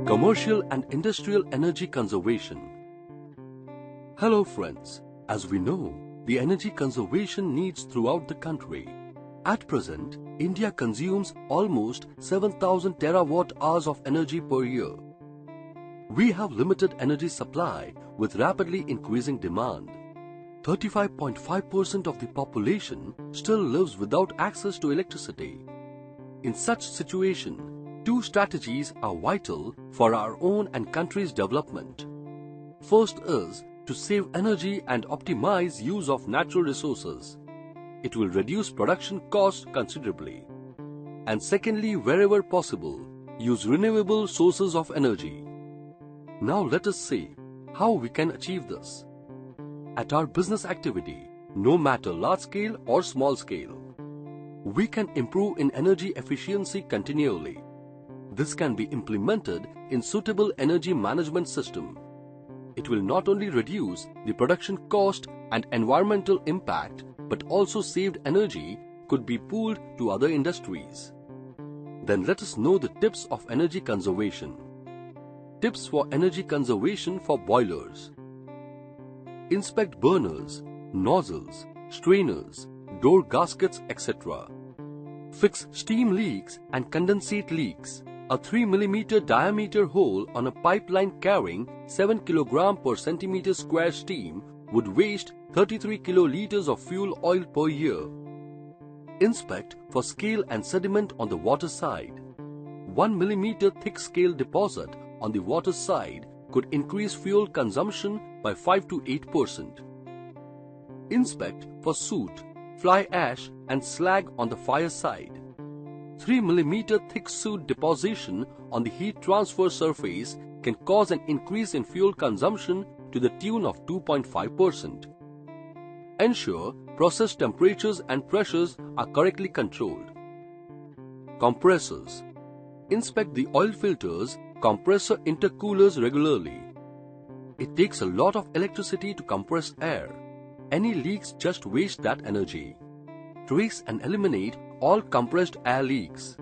Commercial and industrial energy conservation. Hello friends, as we know, the energy conservation needs throughout the country. At present, India consumes almost 7,000 terawatt-hours of energy per year. We have limited energy supply with rapidly increasing demand. 35.5% of the population still lives without access to electricity. In such situation, two strategies are vital for our own and country's development. First is to save energy and optimize use of natural resources. It will reduce production costs considerably. And secondly, wherever possible, use renewable sources of energy. Now let us see how we can achieve this. At our business activity, no matter large scale or small scale, we can improve in energy efficiency continually. This can be implemented in suitable energy management system. It will not only reduce the production cost and environmental impact, but also saved energy could be pooled to other industries. Then let us know the tips of energy conservation. Tips for energy conservation for boilers. Inspect burners, nozzles, strainers, door gaskets, etc. Fix steam leaks and condensate leaks. A 3 mm diameter hole on a pipeline carrying 7 kg per centimeter square steam would waste 33 kiloliters of fuel oil per year. Inspect for scale and sediment on the water side. 1 mm thick scale deposit on the water side could increase fuel consumption by 5 to 8%. Inspect for soot, fly ash and slag on the fire side. 3 mm thick soot deposition on the heat transfer surface can cause an increase in fuel consumption to the tune of 2.5%. Ensure process temperatures and pressures are correctly controlled. Compressors. Inspect the oil filters, compressor intercoolers regularly. It takes a lot of electricity to compress air. Any leaks just waste that energy. Trace and eliminate all compressed air leaks.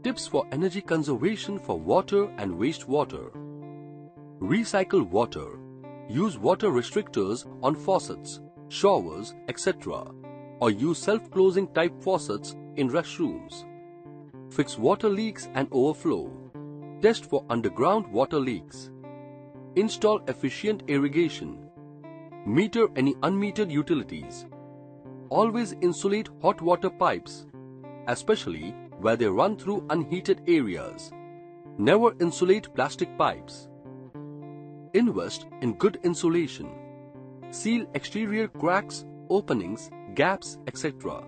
Tips for energy conservation for water and wastewater. Recycle water. Use water restrictors on faucets, showers, etc. or use self-closing type faucets in restrooms. Fix water leaks and overflow. Test for underground water leaks. Install efficient irrigation. Meter any unmetered utilities. Always insulate hot water pipes, especially where they run through unheated areas. Never insulate plastic pipes. Invest in good insulation. Seal exterior cracks, openings, gaps, etc.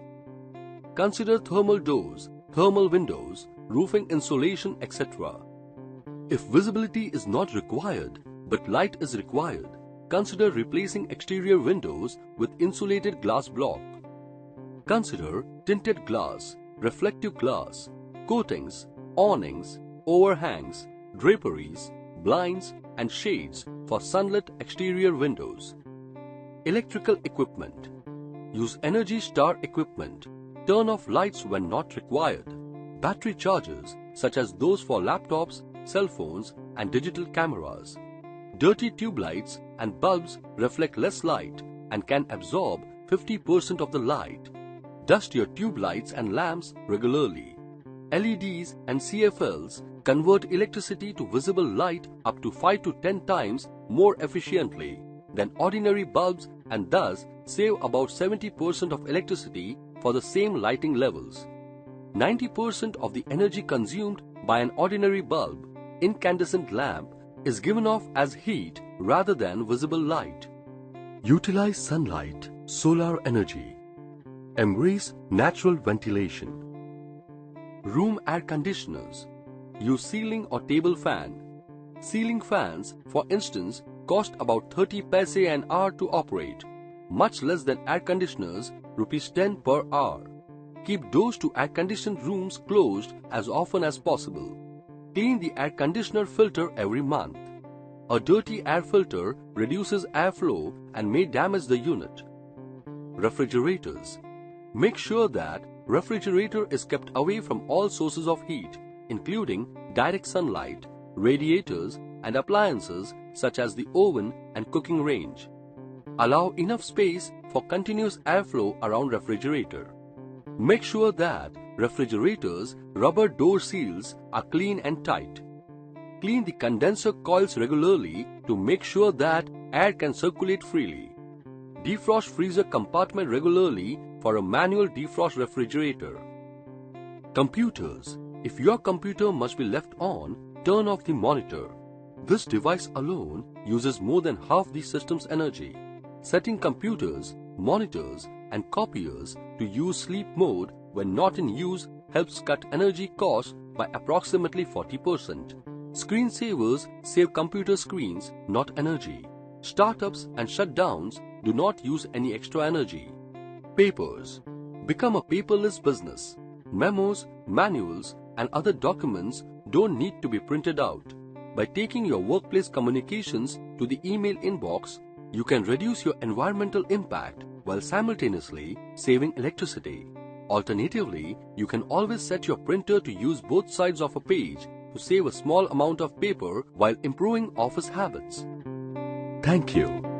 Consider thermal doors, thermal windows, roofing insulation, etc. If visibility is not required, but light is required, consider replacing exterior windows with insulated glass block. Consider tinted glass, reflective glass, coatings, awnings, overhangs, draperies, blinds and shades for sunlit exterior windows. Electrical equipment. Use Energy Star equipment. Turn off lights when not required. Battery chargers such as those for laptops, cell phones and digital cameras. Dirty tube lights and bulbs reflect less light and can absorb 50% of the light. Dust your tube lights and lamps regularly. LEDs and CFLs convert electricity to visible light up to 5 to 10 times more efficiently than ordinary bulbs and thus save about 70% of electricity for the same lighting levels. 90% of the energy consumed by an ordinary bulb, incandescent lamp, is given off as heat rather than visible light. Utilize sunlight, solar energy. Embrace natural ventilation. Room air conditioners. Use ceiling or table fan. Ceiling fans, for instance, cost about 30 paise an hour to operate, much less than air conditioners, ₹10 per hour. Keep doors to air-conditioned rooms closed as often as possible. Clean the air conditioner filter every month. A dirty air filter reduces airflow and may damage the unit. Refrigerators. Make sure that refrigerator is kept away from all sources of heat, including direct sunlight, radiators, and appliances such as the oven and cooking range. Allow enough space for continuous airflow around refrigerator. Make sure that refrigerator's rubber door seals are clean and tight. Clean the condenser coils regularly to make sure that air can circulate freely. Defrost freezer compartment regularly for a manual defrost refrigerator. Computers. If your computer must be left on, turn off the monitor. This device alone uses more than half the system's energy. Setting computers, monitors, and copiers to use sleep mode when not in use helps cut energy costs by approximately 40%. Screensavers save computer screens, not energy. Startups and shutdowns do not use any extra energy. Papers. Become a paperless business. Memos, manuals, and other documents don't need to be printed out. By taking your workplace communications to the email inbox, you can reduce your environmental impact while simultaneously saving electricity. Alternatively, you can always set your printer to use both sides of a page to save a small amount of paper while improving office habits. Thank you.